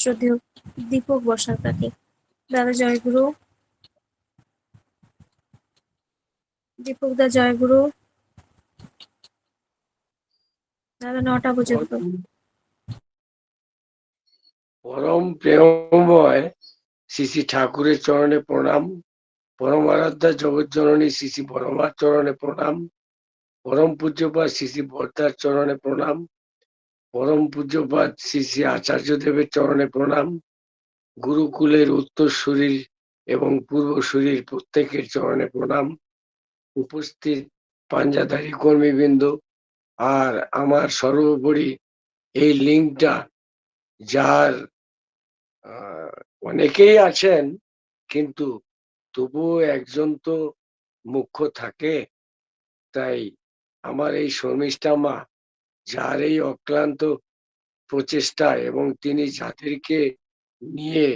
শ্রদ্ধেয় দীপক বসাকাকে। দাদা জয়গুরু। দীপক দা জয়গুরু। দাদা 9টা পর্যন্ত। পরম প্রেমময় শ্রী শ্রী ঠাকুরের চরণে প্রণাম। পরম আরাধ্যা জগৎজননী শ্রী শ্রী বড়মার চরণে প্রণাম। পরম পূজ্যপাদ শ্রী শ্রী বর্দার চরণে প্রণাম। পরম পূজ্যপাদ শ্রী শ্রী আচার্য দেবের চরণে প্রণাম। গুরুকুলের উত্তরসূরির এবং পূর্বসূরির প্রত্যেকের চরণে প্রণাম। উপস্থিত পাঞ্জাধারী কর্মীবৃন্দ, আর আমার সর্বোপরি এই লিঙ্কটা যার অনেকেই আছেন, কিন্তু তবুও একজন তো মুখ্য থাকে। তাই আমার এই শর্মিষ্ঠা মা, যার এই অক্লান্ত প্রচেষ্টা এবং তিনি যাদেরকে নিয়ে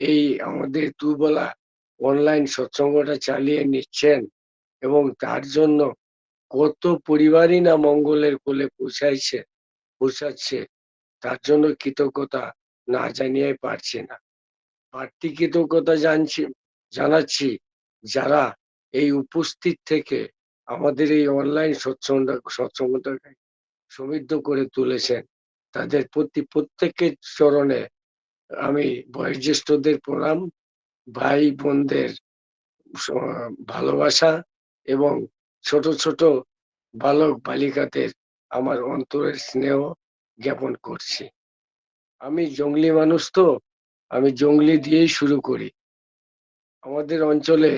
এই আমাদের দুবেলা অনলাইন সৎসঙ্গটা চালিয়ে নিচ্ছেন, এবং তার জন্য কত পরিবারই না মঙ্গলের কোলে পৌঁছাচ্ছে, তার জন্য কৃতজ্ঞতা না জানিয়ে পারছি না। বাড়তি কৃতজ্ঞতা জানাচ্ছি যারা এই উপস্থিত থেকে আমাদের এই অনলাইন সৎসঙ্গটাকে সমৃদ্ধ করে তুলেছেন। তাদের প্রত্যেকের চরণে আমি বয়োজ্যেষ্ঠদের প্রণাম, ভাই বোনদের ভালোবাসা এবং ছোট ছোট বালক বালিকাদের আমার অন্তরের স্নেহ জ্ঞাপন করছি। আমি জঙ্গলি মানুষ, তো আমি জঙ্গলি দিয়েই শুরু করি। আমাদের অঞ্চলে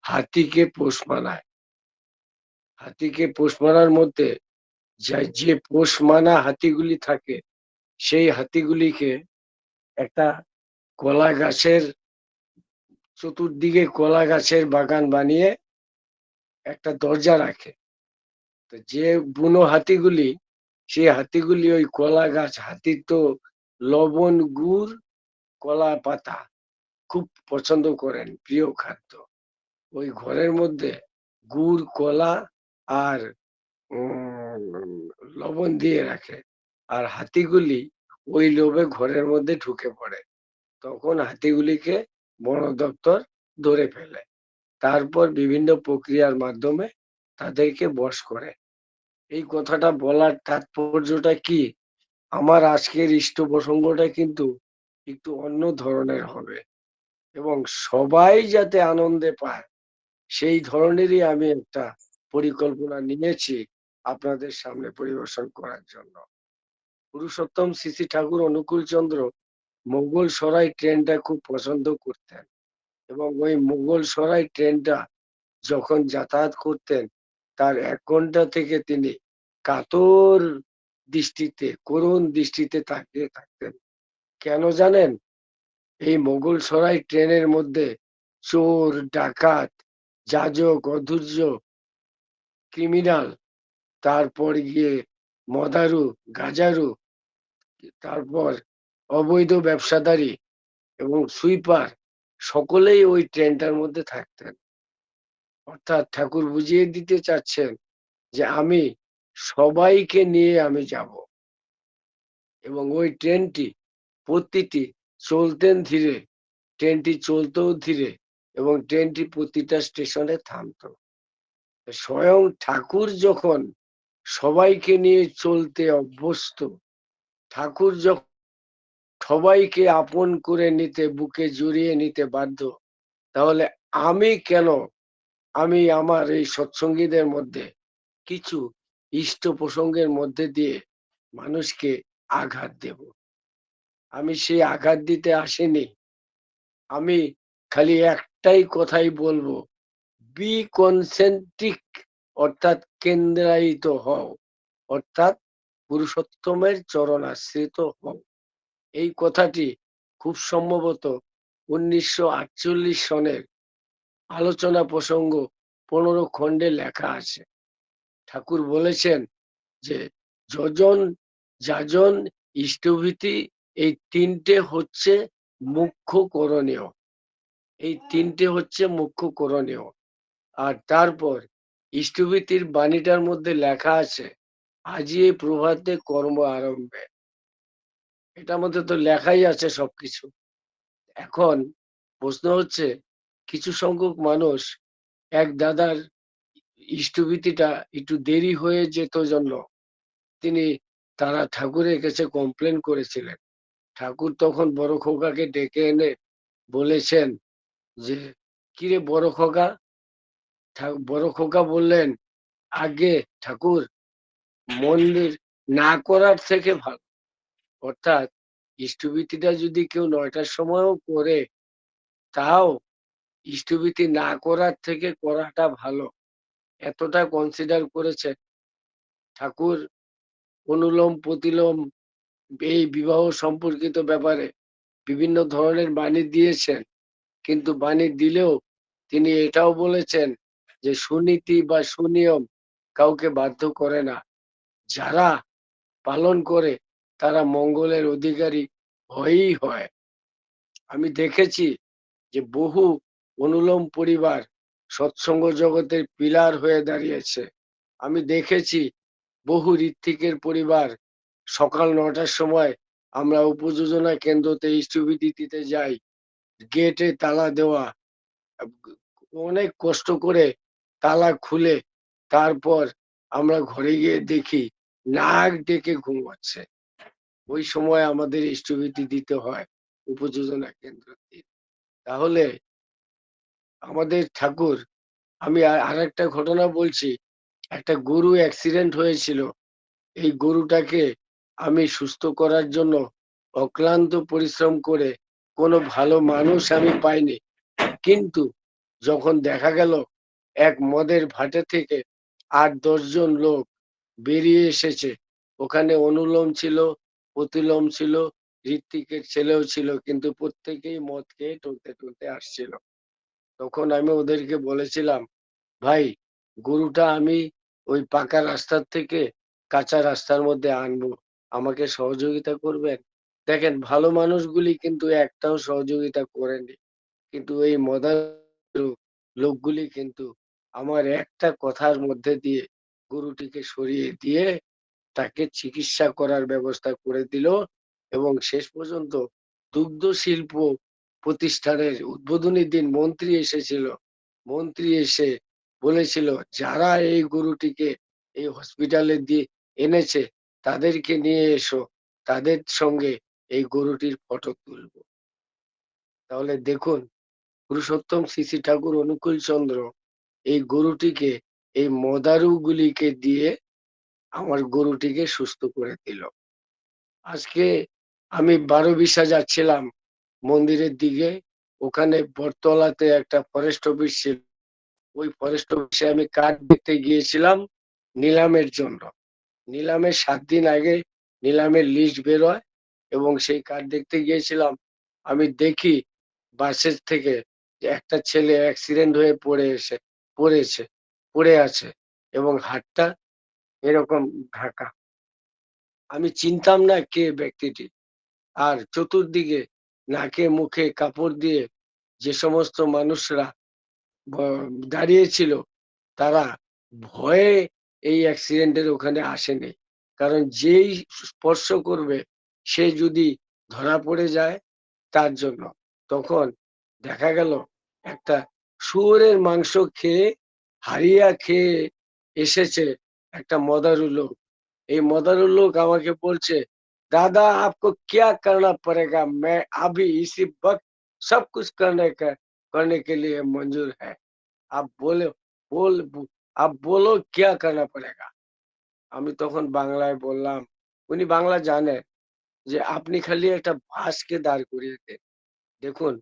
হাতিকে পোষ মানায়। হাতিকে পোষ মানার মধ্যে যে পোষ মানা হাতিগুলি থাকে, সেই হাতিগুলিকে একটা কলা গাছের চতুর্দিকে কলা গাছের বাগান বানিয়ে একটা দরজা রাখে। তো যে বুনো হাতিগুলি, সেই হাতিগুলি ওই কলা গাছ, হাতির তো লবণ, গুড়, কলা পাতা খুব পছন্দ করেন, প্রিয় খাদ্য। ওই ঘরের মধ্যে গুড়, কলা আর লবণ দিয়ে রাখে, আর হাতিগুলি ওই লোভে ঘরের মধ্যে ঢুকে পড়ে। তখন হাতিগুলিকে বন দপ্তর ধরে ফেলে, তারপর বিভিন্ন প্রক্রিয়ার মাধ্যমে তাদেরকে বশ করে। এই কথাটা বলার তাৎপর্যটা কি? আমার আজকের ইষ্ট প্রসঙ্গটা কিন্তু একটু অন্য ধরনের হবে, এবং সবাই যাতে আনন্দে পায় সেই ধরনেরই আমি একটা পরিকল্পনা নিয়েছি আপনাদের সামনে পরিবেশন করার জন্য। পুরুষোত্তম শ্রী শ্রী ঠাকুর অনুকূল চন্দ্র মোগল সরাই ট্রেনটা খুব পছন্দ করতেন, এবং ওই মোগল সরাই ট্রেনটা যখন যাতায়াত করতেন, তার 1 ঘন্টা থেকে তিনি কাতর দৃষ্টিতে, করুণ দৃষ্টিতে তাকিয়ে থাকতেন। কেন জানেন? এই মোগল সরাই ট্রেনের মধ্যে চোর, ডাকাত, যাজক, অধৈর্য, ক্রিমিনাল, তারপর গিয়ে মদারু, গাজারু, তারপর অবৈধ ব্যবসাদারি এবং সুইপার, সকলেই ওই ট্রেনটার মধ্যে থাকতেন। অর্থাৎ ঠাকুর বুঝিয়ে দিতে চাচ্ছেন যে আমি সবাইকে নিয়ে আমি যাব, এবং ওই ট্রেনটি প্রতিটি চলতেন ধীরে, ট্রেনটি চলতেও ধীরে, এবং ট্রেনটি প্রতিটা স্টেশনে থামতো। স্বয়ং ঠাকুর যখন সবাইকে নিয়ে চলতে অভ্যস্ত, ঠাকুর যখন সবাইকে আপন করে নিতে, বুকে জড়িয়ে নিতে বাধ্য, তাহলে আমি কেন, আমি আমার এই সৎসঙ্গীদের মধ্যে কিছু ইষ্ট প্রসঙ্গের মধ্যে দিয়ে মানুষকে আঘাত দেব? আমি সেই আঘাত দিতে আসিনি। আমি খালি একটাই কথাই বলবো, বি কনসেন্ট্রিক, অর্থাৎ কেন্দ্রায়িত হও, অর্থাৎ পুরুষোত্তমের চরণাশ্রিত হও। এই কথাটি খুব সম্ভবত 1948 সনের আলোচনা প্রসঙ্গ 15 খণ্ডে লেখা আছে। ঠাকুর বলেছেন যে যজন, যাজন, ইষ্টভীতি, এই তিনটে হচ্ছে মুখ্য করণীয়। এই তিনটে হচ্ছে মুখ্য করণীয়। আর তারপর ইষ্টভীতির বাণীটার মধ্যে লেখা আছে, আজি এই প্রভাতে কর্ম আরম্ভে। এটার মধ্যে তো লেখাই আছে সবকিছু। এখন প্রশ্ন হচ্ছে, কিছু সংখ্যক মানুষ, এক দাদার ইষ্টভীতিটা একটু দেরি হয়ে যেত জন্য তিনি তারা ঠাকুরের কাছে কমপ্লেন করেছিলেন। ঠাকুর তখন বড় খোকাকে ডেকে এনে বলেছেন যে, কিরে বড় খোকা? বড় খোকা বললেন, আগে ঠাকুর, মন্দির না করার থেকে ভালো। অর্থাৎ ইষ্টভীতিটা যদি কেউ ৯টার সময়ও করে, তাও ইষ্টভীতি না করার থেকে করাটা ভালো। এতটা কনসিডার করেছেন ঠাকুর। অনুলোম প্রতিলোম এই বিবাহ সম্পর্কিত ব্যাপারে বিভিন্ন ধরনের বাণী দিয়েছেন, কিন্তু বাণী দিলেও তিনি এটাও বলেছেন যে সুনীতি বা সুনিয়ম কাউকে বাধ্য করে না। যারা পালন করে তারা মঙ্গলের অধিকারী হয়েই হয়। আমি দেখেছি যে বহু অনুলোম পরিবার সৎসঙ্গ জগতের পিলার হয়ে দাঁড়িয়েছে। আমি দেখেছি বহু ঋত্বিকের পরিবার সকাল ৯টার সময় আমরা উপযোজনা কেন্দ্রতে ইষ্টভীতি দিতে যাই, গেটে তালা দেওয়া, অনেক কষ্ট করে তালা খুলে তারপর আমরা ঘরে গিয়ে দেখি নাক ডেকে ঘুমাচ্ছে। ওই সময় আমাদের ইষ্টভীতি দিতে হয় উপযোজনা কেন্দ্র থেকে। তাহলে আমাদের ঠাকুর, আমি আর একটা ঘটনা বলছি। একটা গরু অ্যাক্সিডেন্ট হয়েছিল। এই গরুটাকে আমি সুস্থ করার জন্য অক্লান্ত পরিশ্রম করে কোনো ভালো মানুষ আমি পাইনি, কিন্তু যখন দেখা গেল এক মদের ভাটে থেকে ৮-১০ জন লোক বেরিয়ে এসেছে, ওখানে অনুলোম ছিল, প্রতিলোম ছিল, ঋত্বিকের ছেলেও ছিল, কিন্তু প্রত্যেকেই মদ খেয়ে টলতে টলতে আসছিল। তখন আমি ওদেরকে বলেছিলাম, ভাই, গরুটা আমি ওই পাকা রাস্তার থেকে কাঁচা রাস্তার মধ্যে আনবো, আমাকে সহযোগিতা করবেন? দেখেন, ভালো মানুষগুলি কিন্তু একটাও সহযোগিতা করেনি, কিন্তু এই মদার লোকগুলি কিন্তু আমার একটা কথার মধ্যে দিয়ে গরুটিকে সরিয়ে দিয়ে তাকে চিকিৎসা করার ব্যবস্থা করে দিল। এবং শেষ পর্যন্ত দুগ্ধ শিল্প প্রতিষ্ঠানের উদ্বোধনী দিন মন্ত্রী এসেছিল। মন্ত্রী এসে বলেছিল, যারা এই গরুটিকে এই হসপিটালে দিয়ে এনেছে তাদেরকে নিয়ে এসো, তাদের সঙ্গে এই গরুটির ফটো তুলবো। তাহলে দেখুন, পুরুষোত্তম শ্রী শ্রী ঠাকুর অনুকূল চন্দ্র এই গরুটিকে, এই মদারু গুলিকে দিয়ে আমার গরুটিকে সুস্থ করে দিল। আজকে আমি ১২বিশা যাচ্ছিলাম মন্দিরের দিকে, ওখানে বটতলাতে একটা ফরেস্ট অফিস ছিল। ওই ফরেস্ট অফিসে আমি কাঠ দেখতে গিয়েছিলাম নিলামের জন্য। নিলামের ৭ দিন আগে নিলামের লিস্ট বেরোয়, এবং সেই কাঠ দেখতে গিয়েছিলাম। আমি দেখি বাসের থেকে যে একটা ছেলে অ্যাক্সিডেন্ট হয়ে পড়েছে, পড়ে আছে, এবং হাতটা এরকম ঢাকা। আমি চিনতাম না কে ব্যক্তিটি। আর চতুর্দিকে নাকে মুখে কাপড় দিয়ে যে সমস্ত মানুষরা দাঁড়িয়েছিল, তারা ভয়ে এই অ্যাক্সিডেন্টের ওখানে আসেনি। কারণ যেই স্পর্শ করবে সে যদি ধরা পড়ে যায় তার জন্য। তখন দেখা গেল একটা শুয়োরের মাংস খেয়ে, হারিয়া খেয়ে এসেছে একটা মদারু লোক। এই मदरू लोग আমাকে বলছে, दादा आपको क्या करना पड़ेगा, मैं अभी इसी वक्त सब कुछ करने के लिए मंजूर है। आप बोलो, बोल आप बोलो क्या करना पड़ेगा। আমি তখন বাংলায় বললাম, উনি বাংলা জানেন, যে আপনি খালি একটা বাসকে দাঁড় করিয়ে দেন। দেখুন,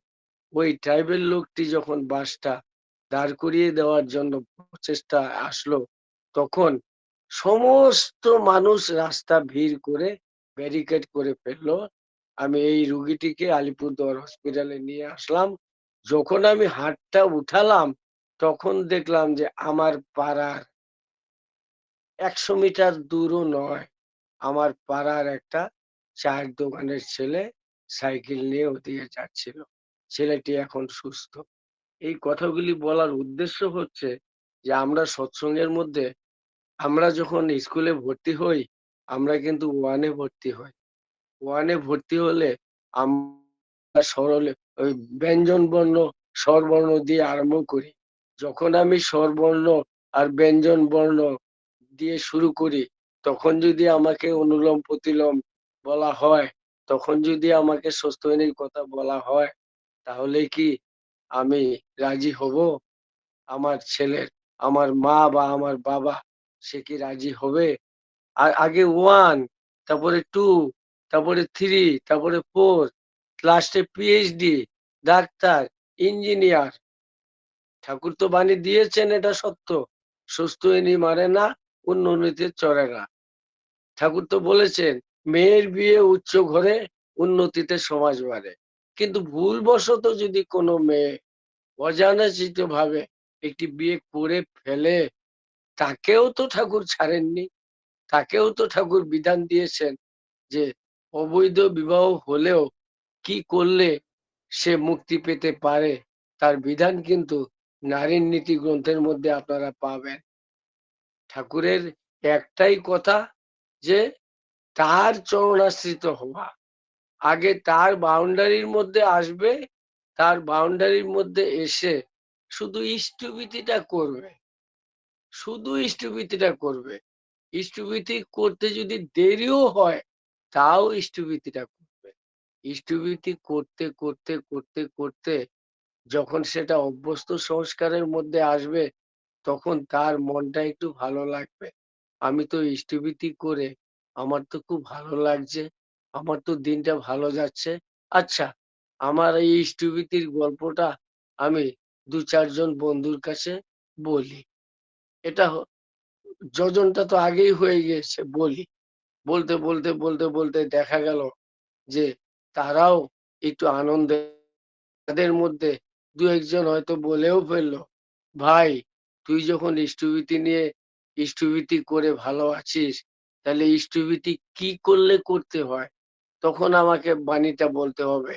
ওই ট্রাইবেল লোকটি যখন বাসটা দাঁড় করিয়ে দেওয়ার জন্য প্রচেষ্টা আসলো, তখন সমস্ত মানুষ রাস্তা ভিড় করে ব্যারিকেড করে ফেললো। আমি এই রুগীটিকে আলিপুরদুয়ার হসপিটালে নিয়ে আসলাম। যখন আমি হাতটা উঠালাম, তখন দেখলাম যে আমার পাড়ার ১০০ মিটার দূরও নয়, আমার পাড়ার একটা চায়ের দোকানের ছেলে সাইকেল নিয়ে ওদিকে যাচ্ছিল। ছেলেটি এখন সুস্থ। এই কথাগুলি বলার উদ্দেশ্য হচ্ছে যে আমরা সৎসঙ্গের মধ্যে, আমরা যখন স্কুলে ভর্তি হই, আমরা কিন্তু 1 এ ভর্তি হই। ওয়ানে ভর্তি হলে আমরা সরলে ওই ব্যঞ্জন বর্ণ স্বরবর্ণ দিয়ে আরম্ভ করি। যখন আমি স্বরবর্ণ আর ব্যঞ্জন বর্ণ দিয়ে শুরু করি, তখন যদি আমাকে অনুলোম প্রতিলোম বলা হয়, তখন যদি আমাকে স্বস্তিনীর কথা বলা হয়, তাহলে কি আমি রাজি হব? আমার ছেলের, আমার মা বা আমার বাবা, সে কি রাজি হবে? আর আগে ওয়ান, তারপরে টু, তারপরে থ্রি, তারপরে ফোর, লাস্টে পিএইচডি, ডাক্তার, ইঞ্জিনিয়ার। ঠাকুর তো বাণী দিয়েছেন, এটা সত্য। সুস্থ এনি মারে না, উন্নতিতে চড়ে না। ঠাকুর তো বলেছেন মেয়ের বিয়ে উচ্চ ঘরে, উন্নতিতে সমাজ বাড়ে। কিন্তু ভুলবশত যদি কোনো মেয়ে অজানাচিত ভাবে একটি বিয়ে করে ফেলে, তাকেও তো ঠাকুর ছাড়েননি। তাকেও তো ঠাকুর বিধান দিয়েছেন যে অবৈধ বিবাহ হলেও কি করলে সে মুক্তি পেতে পারে, তার বিধান কিন্তু নারীর নীতি গ্রন্থের মধ্যে আপনারা পাবেন। ঠাকুরের একটাই কথা, যে তার চরণাশ্রিত হওয়া। আগে তার বাউন্ডারির মধ্যে আসবে, তার বাউন্ডারির মধ্যে এসে শুধু ইষ্টভীতিটা করবে, শুধু ইষ্টভীতিটা করবে। ইষ্টভীতি করতে যদি দেরিও হয়, তাও ইষ্টভীতিটা করবে। ইষ্টভীতি করতে করতে করতে করতে যখন সেটা অভ্যস্ত সংস্কারের মধ্যে আসবে, তখন তার মনটা একটু ভালো লাগবে। আমি তো ইষ্টভীতি করে আমার তো খুব ভালো লাগছে, আমার তো দিনটা ভালো যাচ্ছে। আচ্ছা, আমার এই ইষ্টভীতির গল্পটা আমি দু চারজন বন্ধুর কাছে বলি। এটা যোজনটা তো আগেই হয়ে গিয়েছে, বলি। বলতে বলতে বলতে বলতে দেখা গেল যে তারাও একটু আনন্দে, তাদের মধ্যে দু একজন হয়তো বলেও ফেললো, ভাই তুই যখন ইষ্টভীতি নিয়ে ইষ্টভীতি করে ভালো আছিস, তাহলে ইষ্টভীতি কি করলে করতে হয়? তখন আমাকে বাণীটা বলতে হবে,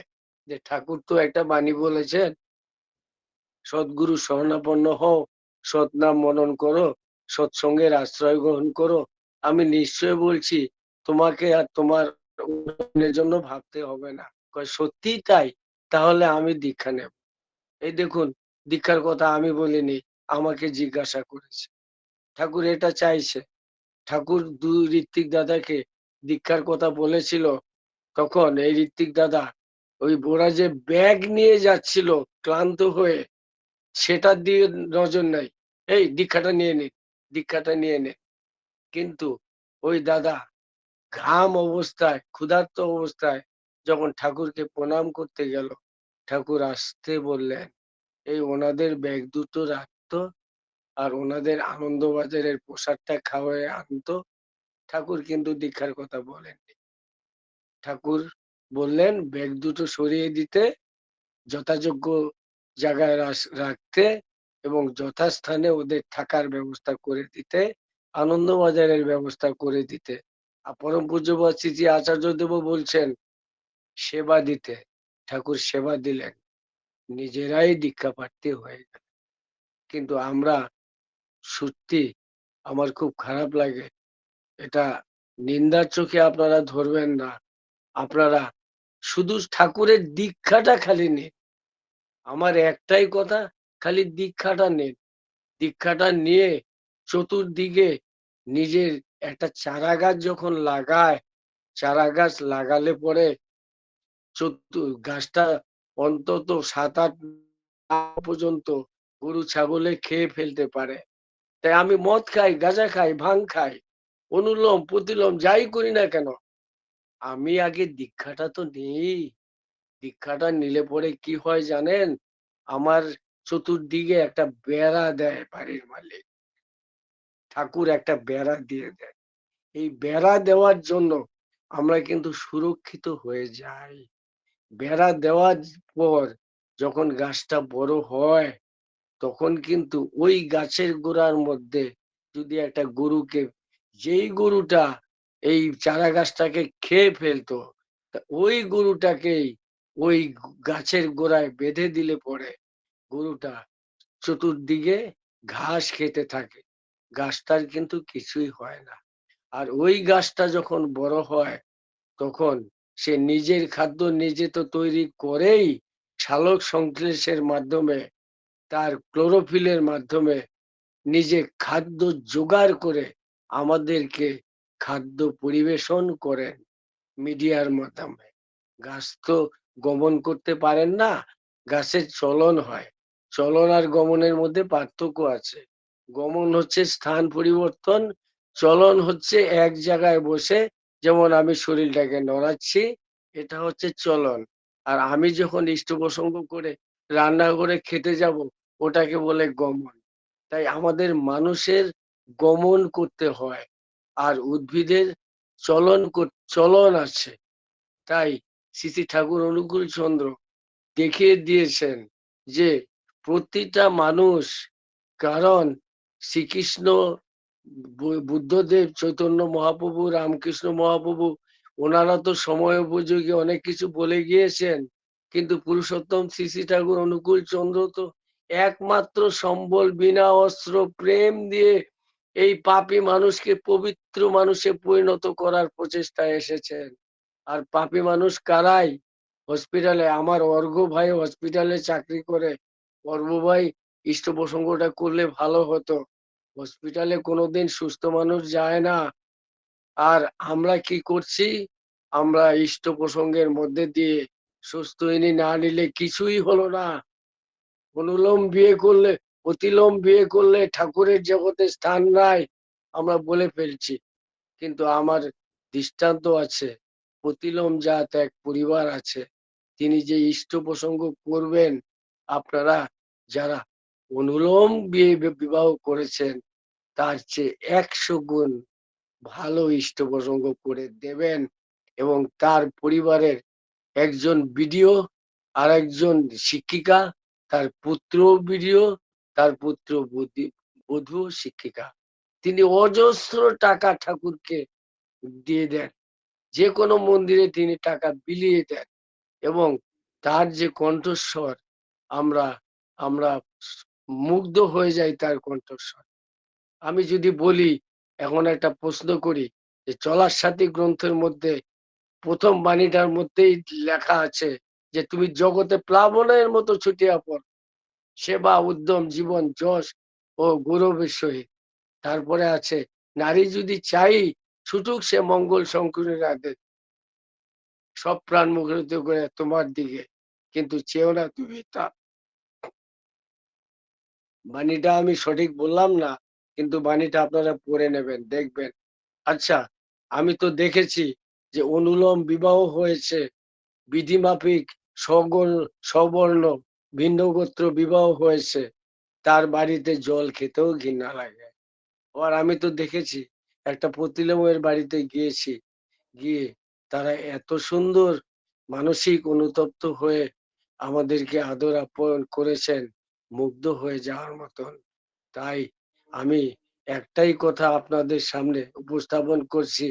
যে ঠাকুর তো একটা বাণী বলেছেন, সদ্গুরু শরণাপন্ন হও, সৎনাম মনন করো, সৎসঙ্গের আশ্রয় গ্রহণ করো। আমি নিশ্চয় বলছি, তোমাকে আর তোমার উন্নয়নের জন্য ভাবতে হবে না। কয় সত্যিই তাই? তাহলে আমি দীক্ষা নেব। এই দেখুন, দীক্ষার কথা আমি বলিনি, আমাকে জিজ্ঞাসা করেছে। ঠাকুর এটা চাইছে। ঠাকুর দুই ঋত্বিক দাদাকে দীক্ষার কথা বলেছিল, তখন এই ঋত্বিক দাদা ওই ওরা যে ব্যাগ নিয়ে যাচ্ছিল ক্লান্ত হয়ে, সেটার দিয়ে নজর নাই। এই দীক্ষাটা নিয়ে নে, দীক্ষাটা নিয়ে নে। কিন্তু ওই দাদা ঘাম অবস্থায়, ক্ষুধার্ত অবস্থায় যখন ঠাকুরকে প্রণাম করতে গেল, ঠাকুর আসতে বললেন, এই ওনাদের ব্যাগ দুটো রাখতো, আর ওনাদের আনন্দবাজারের প্রসাদটা খাওয়ায় আনতো। ঠাকুর কিন্তু দীক্ষার কথা বলেননি। ঠাকুর বললেন ব্যাগ দুটো সরিয়ে দিতে, যথাযোগ্য জায়গায় রাখতে, এবং যথাস্থানে ওদের থাকার ব্যবস্থা করে দিতে, আনন্দবাজারের ব্যবস্থা করে দিতে। আর পরম পূজ্যপাদ শ্রী আচার্যদেব বলছেন সেবা দিতে। ঠাকুর সেবা দিলেন, নিজেরাই দীক্ষা প্রার্থী হয়ে গেল। কিন্তু আমরা সত্যি, আমার খুব খারাপ লাগে, এটা নিন্দার চোখে আপনারা ধরবেন না। আপনারা শুধু ঠাকুরের দীক্ষাটা খালি নিন। আমার একটাই কথা, খালি দীক্ষাটা নিন। দীক্ষাটা নিয়ে চতুর্দিকে নিজের একটা চারা গাছ যখন লাগায়, চারা গাছ লাগালে পরে গাছটা অন্তত 7-8 পর্যন্ত গরু ছাগলে খেয়ে ফেলতে পারে। তাই আমি মদ খাই, গাঁজা খাই, ভাং খাই, অনুলোম প্রতিলোম যাই করি না কেন, আমি আগে দীক্ষাটা তো নেই। দীক্ষাটা নিলে পরে কি হয় জানেন? আমার চতুর্দিকে একটা বেড়া দেয় বাড়ির মালিক। ঠাকুর একটা বেড়া দিয়ে দেয়। এই বেড়া দেওয়ার জন্য আমরা কিন্তু সুরক্ষিত হয়ে যাই। বেড়া দেওয়ার পর যখন গাছটা বড় হয়, তখন কিন্তু ওই গাছের গোড়ার মধ্যে যদি একটা গরুকে, যেই গরুটা এই চারা গাছটাকে খেয়ে ফেলতো, ওই গরুটাকেই ওই গাছের গোড়ায় বেঁধে দিলে পরে গরুটা চতুর্দিকে ঘাস খেতে থাকে, গাছটার কিন্তু কিছুই হয় না। আর ওই গাছটা যখন বড় হয়, তখন সে নিজের খাদ্য নিজে তো তৈরি করেই সালোক সংশ্লেষের মাধ্যমে, তার ক্লোরোফিলের মাধ্যমে নিজে খাদ্য জোগাড় করে আমাদেরকে খাদ্য পরিবেশন করেন মিডিয়ার মাধ্যমে। গাছ তো গমন করতে পারেন না, গাছের চলন হয়। চলন আর গমনের মধ্যে পার্থক্য আছে। গমন হচ্ছে স্থান পরিবর্তন, চলন হচ্ছে এক জায়গায় বসে, যেমন আমি শরীরটাকে নড়াচ্ছি, এটা হচ্ছে চলন। আর আমি যখন ইষ্ট প্রসঙ্গ করে রান্না করে খেতে যাব, ওটাকে বলে গমন। তাই আমাদের মানুষের গমন করতে হয়, আর উদ্ভিদের চলন আছে। তাই শ্রী শ্রী ঠাকুর অনুকূল চন্দ্র দেখিয়ে দিয়েছেন যে প্রতিটা মানুষ, কারণ শ্রীকৃষ্ণ, বুদ্ধদেব, চৈতন্য মহাপ্রভু, রামকৃষ্ণ মহাপ্রভু, ওনারা তো সময় উপযোগী অনেক কিছু বলে গিয়েছেন, কিন্তু পুরুষোত্তম শ্রী শ্রী ঠাকুর অনুকূল চন্দ্র তো একমাত্র সম্বল বিনা অস্ত্র প্রেম দিয়ে এই পাপী মানুষকে পবিত্র মানুষে পরিণত করার প্রচেষ্টায় এসেছেন। আর পাপী মানুষ কারাই? হসপিটালে আমার অর্ঘ ভাই হসপিটালে চাকরি করে। অর্ঘ ভাই ইষ্ট প্রসঙ্গটা করলে ভালো হতো। হসপিটালে কোনোদিন সুস্থ মানুষ যায় না। আর আমরা কি করছি? আমরা ইষ্ট প্রসঙ্গের মধ্যে দিয়ে সুস্থ ইনি না নিলে কিছুই হলো না। অনুলোম বিয়ে করলে, অতিলোম বিয়ে করলে ঠাকুরের জগতে স্থান নাই, আমরা বলে ফেলছি। কিন্তু আমার দৃষ্টান্ত আছে। প্রতিলোম জাত এক পরিবার আছে, তিনি যে ইষ্ট প্রসঙ্গ করবেন, আপনারা যারা অনুলোম বিয়ে বিবাহ করেছেন তার চেয়ে 100 গুণ ভালো ইষ্ট প্রসঙ্গ করে দেবেন। এবং তার পরিবারের একজন বিডিও, আর একজন শিক্ষিকা, তার পুত্র বিডিও, তার পুত্র বধূ শিক্ষিকা। তিনি অজস্র টাকা ঠাকুরকে দিয়ে দেন, যে কোনো মন্দিরে তিনি টাকা বিলিয়ে দেন। এবং তার যে কণ্ঠস্বর, আমরা আমরা মুগ্ধ হয়ে যাই তার কণ্ঠস্বর। আমি যদি বলি, এখন একটা প্রশ্ন করি, যে চলার সাথী গ্রন্থের মধ্যে প্রথম বাণীটার মধ্যেই লেখা আছে যে তুমি জগতে প্লাবনের মতো ছুটিয়া পড়, সেবা উদ্যম জীবন যশ ও গৌরবের সহিত। তারপরে আছে, নারী যদি চাই ছুটুক সে মঙ্গল শঙ্করের রাধে, সব প্রাণ মুখরিত করে তোমার দিকে, কিন্তু চেয়েও না তুমি তা। বাণীটা আমি সঠিক বললাম না, কিন্তু বাণীটা আপনারা পড়ে নেবেন, দেখবেন। আচ্ছা, আমি তো দেখেছি যে অনুলোম বিবাহ হয়েছে, বিধিমাফিক সবর্ণ ভিন্ন গোত্র বিবাহ হয়েছে, তার বাড়িতে জল খেতেও ঘৃণা লাগে। আর আমি তো দেখেছি, একটা প্রতিলোমের বাড়িতে গিয়েছি, গিয়ে তারা এত সুন্দর মানসিক অনুতপ্ত হয়ে আমাদেরকে আদর আপ্যায়ন করেছেন, মুগ্ধ হয়ে যাওয়ার মতন। তাই আমি একটাই কথা আপনাদের সামনে উপস্থাপন করছি,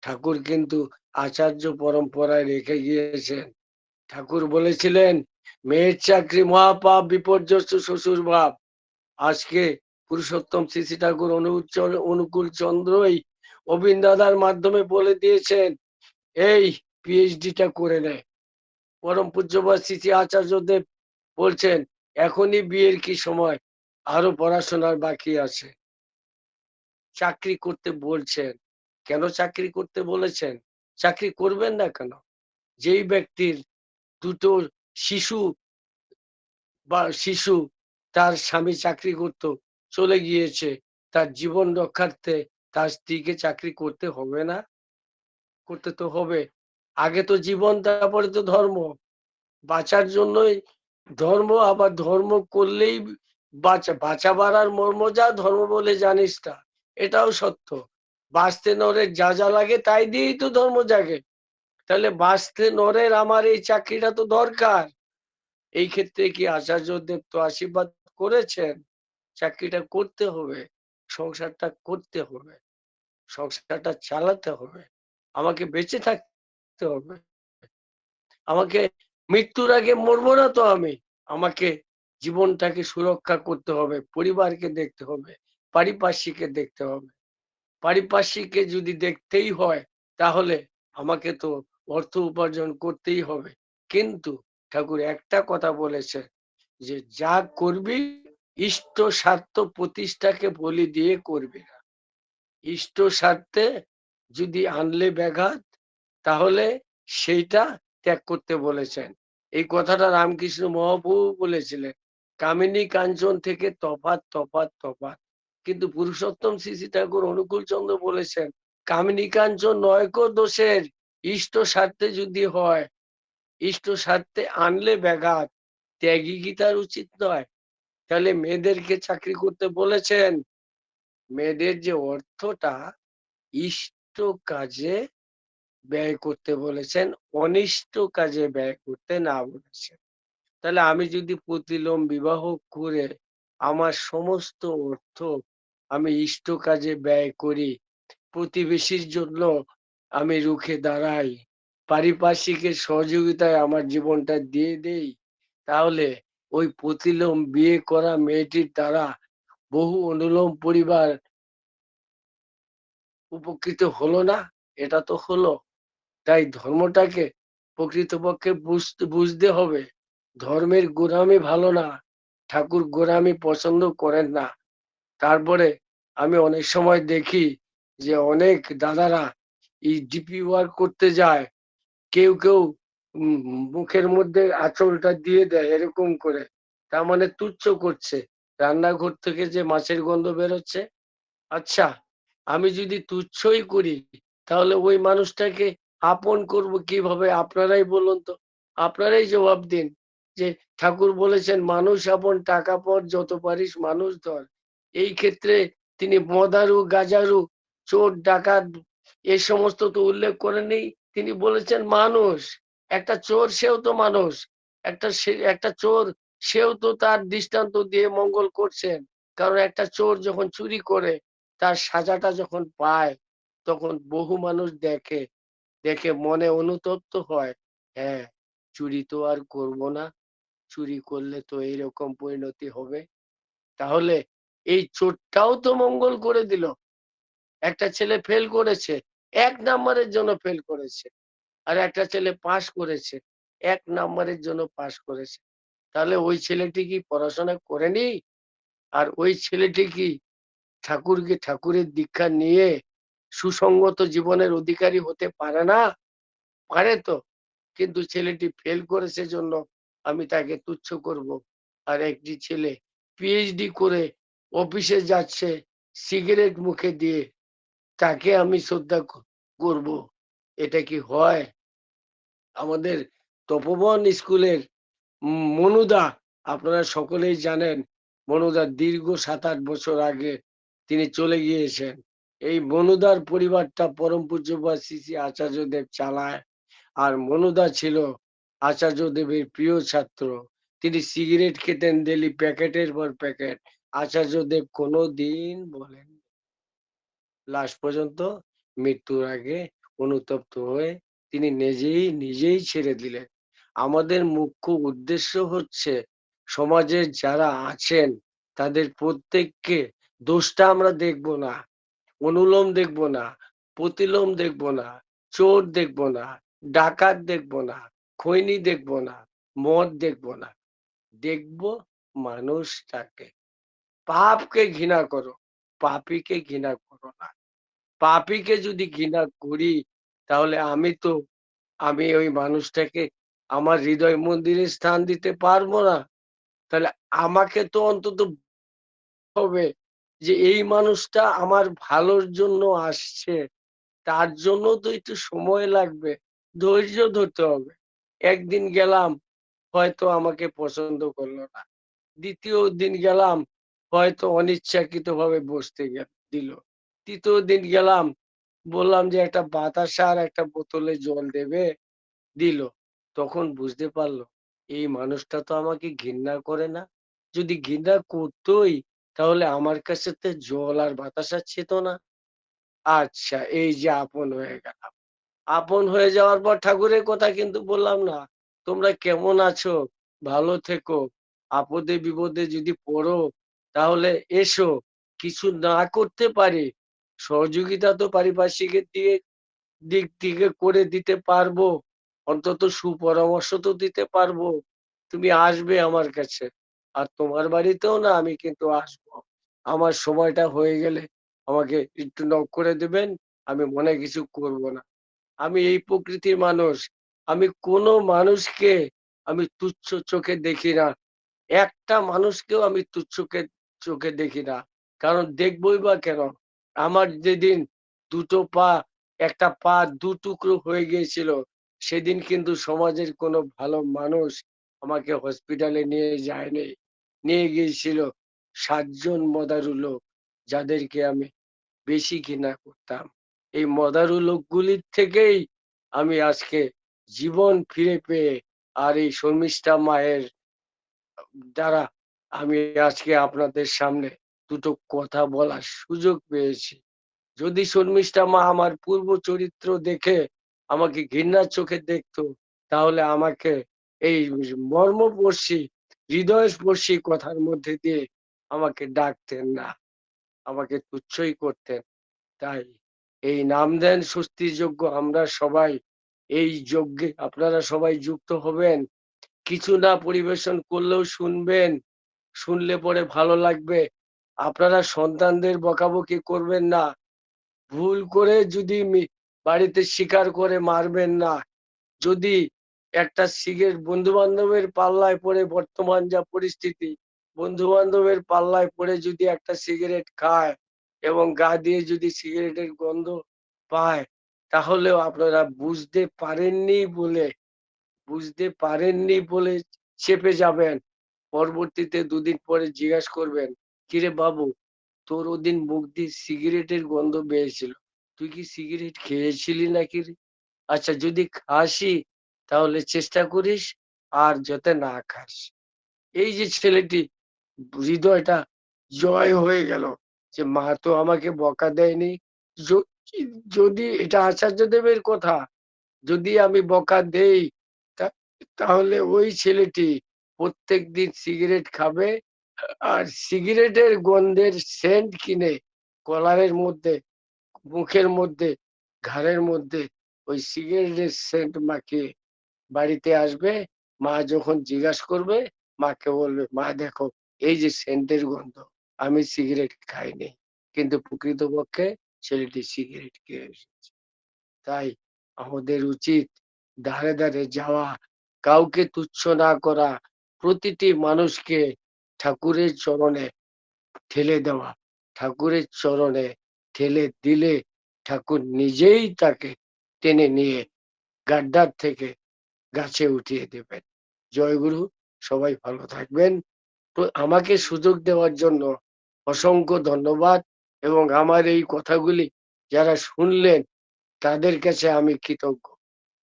ঠাকুর কিন্তু আচার্য পরম্পরায় রেখে গিয়েছেন। ঠাকুর বলেছিলেন, মেয়ের চাকরি মহাপাপ, বিপর্যস্ত শ্বশুর ভাব। আজকে পুরুষোত্তম শ্রী শ্রী ঠাকুর অনুকূল চন্দ্রই অবিন দাদার মাধ্যমে বলে দিয়েছেন, এই পিএইচডিটা করে নেয়। পরম পূজ্যপাদ শ্রী শ্রী আচার্যদেব বলছেন, এখনই বিয়ের কি সময়, আরো পড়াশোনার বাকি আছে। চাকরি করতে বলছেন, কেন চাকরি করতে বলেছেন? চাকরি করবেন না কেন? যেই ব্যক্তির দুটো শিশু শিশু, তার স্বামী চাকরি করত, চলে গিয়েছে, তার জীবন রক্ষার্থে তার স্ত্রীকে চাকরি করতে হবে না? করতে তো হবে। আগে তো জীবন, তারপরে তো ধর্ম। বাঁচার জন্যই ধর্ম, আবার ধর্ম করলেই বাঁচাবার আর মর্ম যা, ধর্ম বলে জানিস তা, এটাও সত্য। বাঁচতে নরের যা যা লাগে তাই দিয়েই তো ধর্ম জাগে। তাহলে বাঁচতে নরের আমার এই চাকরিটা তো দরকার। এই ক্ষেত্রে কি আচার্যদেব তো আশীর্বাদ করেছেন, চাকরিটা করতে হবে, সংসারটা করতে হবে, সংসারটা চালাতে হবে, আমাকে বেঁচে থাকতে হবে। আমাকে মৃত্যুর আগে মরবো না তো আমি। আমাকে জীবনটাকে সুরক্ষা করতে হবে, পরিবারকে দেখতে হবে, পারিপার্শ্বিককে দেখতে হবে। পারিপার্শ্বিককে যদি দেখতেই হয়, তাহলে আমাকে তো অর্থ উপার্জন করতেই হবে। কিন্তু ঠাকুর একটা কথা বলেছেন যে, "যা করবি ইষ্ট স্বার্থ প্রতিষ্ঠাকে বলি দিয়ে করবি না।" ইষ্ট স্বার্থে যদি আনলে ব্যাঘাত, তাহলে সেইটা ত্যাগ করতে বলেছেন। এই কথাটা রামকৃষ্ণ মহাপ্রভু বলেছিলেন। কামিনী কাঞ্চন থেকে তফাৎ, তফাৎ, তফাৎ। কিন্তু পুরুষোত্তম শ্রী শ্রী ঠাকুর অনুকূলচন্দ্র বলেছেন, কামিনী কাঞ্চন নয়কো দোষের, ইষ্ট স্বার্থে যদি হয়, ইষ্ট স্বার্থে আনলে ব্যাঘাত, ত্যাগী কি তার উচিত নয়? তাহলে মেয়েদেরকে চাকরি করতে বলেছেন, মেয়েদের যে অর্থটা ইষ্ট কাজে ব্যয় করতে বলেছেন, অনিষ্ট কাজে ব্যয় করতে না বলেছেন। তাহলে আমি যদি প্রতিলোম বিবাহ করে আমার সমস্ত অর্থ আমি ইষ্ট কাজে ব্যয় করি, প্রতিবেশীর জন্য আমি রুখে দাঁড়াই, পারিপার্শ্বিকের সহযোগিতায় আমার জীবনটা দিয়ে দেই, তাহলে ওই প্রতিলোম বিয়ে করা মেয়েটির দ্বারা বহু অনুলোম পরিবার উপকৃত হলো না? এটা তো হলো। তাই ধর্মটাকে প্রকৃতপক্ষে বুঝতে হবে। ধর্মের গোঁড়ামি ভালো না। ঠাকুর গোঁড়ামি পছন্দ করেন না। তারপরে আমি অনেক সময় দেখি যে অনেক দাদারা এই ডিপি ওয়ার্ক করতে যায়। কেউ উম মুখের মধ্যে আঁচলটা দিয়ে দেয় এরকম করে। তার মানে তুচ্ছ করছে। রান্নাঘর থেকে যে মাছের গন্ধ বেরোচ্ছে, আচ্ছা, আমি যদি তুচ্ছই করি তাহলে ওই মানুষটাকে আপন করব কিভাবে? আপনারাই বলুন তো। আপনারাই জবাব দিন যে ঠাকুর বলেছেন মানুষ আপন টাকা পর যত পারিস মানুষ ধর। এই ক্ষেত্রে তিনি মদারু, গাঁজারু, চোর, ডাকাত এ সমস্ত তো উল্লেখ করেননি। তিনি বলেছেন মানুষ। একটা চোর সেও তো মানুষ। একটা চোর সেও তো তার দৃষ্টান্ত দিয়ে মঙ্গল করছেন। কারণ একটা চোর যখন চুরি করে তার সাজাটা যখন পায় তখন বহু মানুষ দেখে, দেখে মনে অনুতপ্ত হয়, হ্যাঁ, চুরি তো আর করব না, চুরি করলে তো এইরকম পরিণতি হবে। তাহলে এই চোরটাও তো মঙ্গল করে দিল। একটা ছেলে ফেল করেছে, ১ নাম্বারের জন্য ফেল করেছে। আর একটা ছেলে পাস করেছে, ১ নাম্বারের জন্য পাস করেছে। তাহলে ওই ছেলেটি কি পড়াশোনা করেনি? আর ওই ছেলেটি কি ঠাকুরের দীক্ষা নিয়ে সুসংগত জীবনের অধিকারী হতে পারে না? পারে তো। কিন্তু ছেলেটি ফেল করেছে জন্য আমি তাকে তুচ্ছ করব। আর একটি ছেলে পিএইচডি করে অফিসে যাচ্ছে সিগারেট মুখে দিয়ে, তাকে আমি শ্রদ্ধা করব। এটা কি হয়? আমাদের তপোবন স্কুলের মনুদা, আপনারা সকলেই জানেন, মনুদা দীর্ঘ ৭-৮ বছর আগে তিনি চলে গিয়েছেন। এই মনুদার পরিবারটা পরম পূজ্যপাদ শ্রী শ্রী আচার্যদেব চালায়। আর মনুদা ছিল আচার্যদেবের প্রিয় ছাত্র। তিনি সিগারেট খেতেন ডেইলি প্যাকেটের পর প্যাকেট। আচার্যদেব কোনোদিন বলেন, লাস্ট পর্যন্ত মৃত্যুর আগে অনুতপ্ত হয়ে তিনি নিজেই ছেড়ে দিলেন। আমাদের মুখ্য উদ্দেশ্য হচ্ছে সমাজের যারা আছেন তাদের প্রত্যেককে দোষটা আমরা দেখব না, অনুলোম দেখব না, প্রতিলোম দেখব না, চোর দেখব না, ডাকাত দেখব না, খৈনি দেখব না, মদ দেখব না, দেখব মানুষটাকে। পাপকে ঘৃণা করো, পাপীকে ঘৃণা করো না। পাপীকে যদি ঘৃণা করি তাহলে আমি ওই মানুষটাকে আমার হৃদয় মন্দিরে স্থান দিতে পারবো না। তাহলে আমাকে তো অন্তত হবে যে এই মানুষটা আমার ভালোর জন্য আসছে, তার জন্য তো একটু সময় লাগবে, ধৈর্য ধরতে হবে। একদিন গেলাম, হয়তো আমাকে পছন্দ করলো না। দ্বিতীয় দিন গেলাম, হয়তো অনিচ্ছাকৃতভাবে বসতে দিল। তৃতীয় দিন গেলাম, বললাম যে একটা বাতাসা আর একটা বোতলে জল দেবে, দিল। তখন বুঝতে পারলো এই মানুষটা তো আমাকে ঘৃণা করে না। যদি ঘৃণা করতই তাহলে আমার কাছে তো জল আর বাতাসা চেত না। আচ্ছা, এই যে আপন হয়ে গেলাম। আপন হয়ে যাওয়ার পর ঠাকুরের কথা কিন্তু বললাম না। তোমরা কেমন আছো? ভালো থেকো। আপদে বিপদে যদি পড়ো তাহলে এসো। কিছু না করতে পারি, সহযোগিতা তো পারিপার্শ্বিকের দিয়ে দিক থেকে করে দিতে পারবো, অন্তত সুপরামর্শ তো দিতে পারবো। তুমি আসবে আমার কাছে, আর তোমার বাড়িতেও না আমি কিন্তু আসবো। আমার সময়টা হয়ে গেলে আমাকে একটু নক করে দেবেন। আমি মনে কিছু করব না। আমি এই প্রকৃতির মানুষ। আমি কোনো মানুষকে আমি তুচ্ছ চোখে দেখি না। একটা মানুষকেও আমি তুচ্ছকে চোখে দেখি না। কারণ দেখবই বা কেন? আমার যেদিন ২ টো পা, একটা পা ২ টুকরো হয়ে গিয়েছিল, সেদিন কিন্তু সমাজের কোনো ভালো মানুষ আমাকে হসপিটালে নিয়ে যায়নি। নিয়ে গিয়েছিল ৭ জন মদারু লোক, যাদেরকে আমি বেশি ঘৃণা করতাম। এই মদারু লোকগুলির থেকেই আমি আজকে জীবন ফিরে পেয়ে, আর এই শর্মিষ্ঠা মায়ের দ্বারা আমি আজকে আপনাদের সামনে ২ টো কথা বলার সুযোগ পেয়েছি। যদি শর্মিষ্ঠা মা আমার পূর্ব চরিত্র দেখে আমাকে ঘৃণার চোখে দেখতো, তাহলে আমাকে এই মর্মস্পর্শী, হৃদয়স্পর্শী কথার মধ্যে দিয়ে আমাকে ডাকতেন না, আমাকে তুচ্ছই করতেন। তাই এই নাম দেন স্বস্তির যজ্ঞ, আমরা সবাই এই যজ্ঞে আপনারা সবাই যুক্ত হবেন। কিছু না পরিবেশন করলেও শুনবেন, শুনলে পরে ভালো লাগবে। আপনারা সন্তানদের বকাবকি করবেন না। ভুল করে যদি বাড়িতে শিকার করে মারবেন না। যদি একটা সিগারেট বন্ধু বান্ধবের পাল্লায় পড়ে, বর্তমান যা পরিস্থিতি, বন্ধু বান্ধবের পাল্লায় পড়ে যদি একটা সিগারেট খায় এবং গা দিয়ে যদি সিগারেটের গন্ধ পায়, তাহলেও আপনারা বুঝতে পারেননি বলে চেপে যাবেন। পরবর্তীতে ২ দিন পরে জিজ্ঞাসা করবেন, কিরে বাবু, তোর ওদিন মুখ দিয়ে সিগারেটের গন্ধ বেরিয়েছিল, তুই কি সিগারেট খেয়েছিলি নাকি রে? আচ্ছা, যদি খাসই তাহলে চেষ্টা করিস, আর যাতে না খাস। এই যে ছেলেটি হৃদয়টা জয় হয়ে গেল, যে মা তো আমাকে বকা দেয়নি। য- যদি এটা আচার্যদেবের কথা, যদি আমি বকা দেই, তা- তাহলে ওই ছেলেটি প্রত্যেকদিন সিগারেট খাবে, আর সিগারেটের গন্ধের সেন্ট কিনে কলারের মধ্যে, মুখের মধ্যে, ঘাড়ের মধ্যে ওই সিগারেটের সেন্ট মাখিয়ে বাড়িতে আসবে। মা যখন জিজ্ঞাসা করবে, মাকে বলবে, মা দেখো, এই যে সেন্টের গন্ধ, আমি সিগারেট খাইনি, কিন্তু প্রকৃতপক্ষে ছেলেটি সিগারেট খেয়ে এসেছে। তাই আমাদের উচিত ধারে ধারে যাওয়া, কাউকে তুচ্ছ না করা, প্রতিটি মানুষকে ঠাকুরের চরণে ঠেলে দেওয়া। ঠাকুরের চরণে ঠেলে দিলে ঠাকুর নিজেই তাকে টেনে নিয়ে গাড্ডার থেকে গাছে উঠিয়ে দেবেন। জয়গুরু, সবাই ভালো থাকবেন। তো আমাকে সুযোগ দেওয়ার জন্য অসংখ্য ধন্যবাদ, এবং আমার এই কথাগুলি যারা শুনলেন তাদের কাছে আমি কৃতজ্ঞ।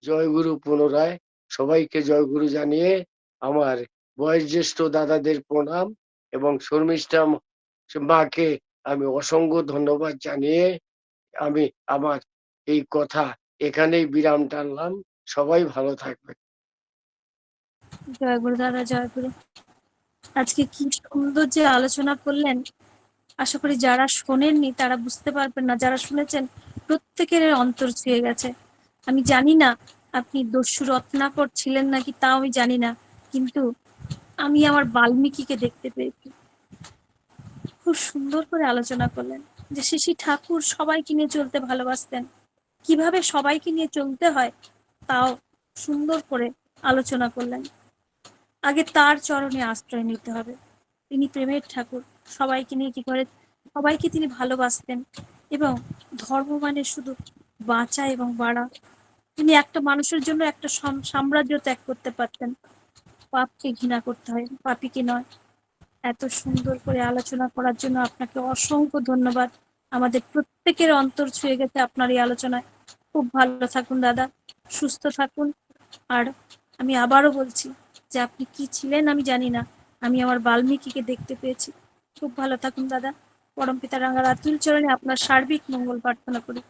জয়গুরু পুনরায় সবাইকে জয়গুরু জানিয়ে আমার বয়োজ্যেষ্ঠ দাদাদের প্রণাম, এবং শর্মিষ্ঠা মাকে আমি অসংখ্য ধন্যবাদ জানিয়ে আমি আমার এই কথা এখানেই বিরাম টানলাম। সবাই ভালো থাকবেন। জয় গুরু দাদা, জয় গুরু। আজকে কি সুন্দর যে আলোচনা করলেন। আশা করি যারা শোনেননি তারা বুঝতে পারবেন না, যারা শুনেছেন প্রত্যেকের অন্তর ছুঁয়ে গেছে। আমি জানি না আপনি দস্যু রত্নাকর ছিলেন নাকি, তাও আমি জানি না, কিন্তু আমি আমার বাল্মীকিকে দেখতে পেয়েছি। খুব সুন্দর করে আলোচনা করলেন যে শ্রী ঠাকুর সবাইকে নিয়ে চলতে ভালোবাসতেন, কিভাবে সবাইকে নিয়ে চলতে হয় তাও সুন্দর করে আলোচনা করলেন। আগে তার চরণে আশ্রয় নিতে হবে। তিনি প্রেমের ঠাকুর, সবাইকে নিয়ে কি করে, সবাইকে তিনি ভালোবাসতেন। এবং ধর্ম মানে শুধু বাঁচা এবং বাড়া। তিনি একটা মানুষের জন্য একটা সাম্রাজ্য ত্যাগ করতে পারতেন। পাপকে ঘৃণা করতে হয়, পাপীকে নয়। এত সুন্দর করে আলোচনা করার জন্য আপনাকে অসংখ্য ধন্যবাদ। আমাদের প্রত্যেকের অন্তর ছুঁয়ে গেছে আপনার এই আলোচনায়। খুব ভালো থাকুন দাদা, সুস্থ থাকুন। আর আমি আবারও বলছি যে আপনি কি ছিলেন আমি জানি না, আমি আমার বাল্মীকিকে দেখতে পেয়েছি। খুব ভালো থাকুন দাদা। পরমপিতা রাঙার আতুল চরণে আপনার সার্বিক মঙ্গল প্রার্থনা করি।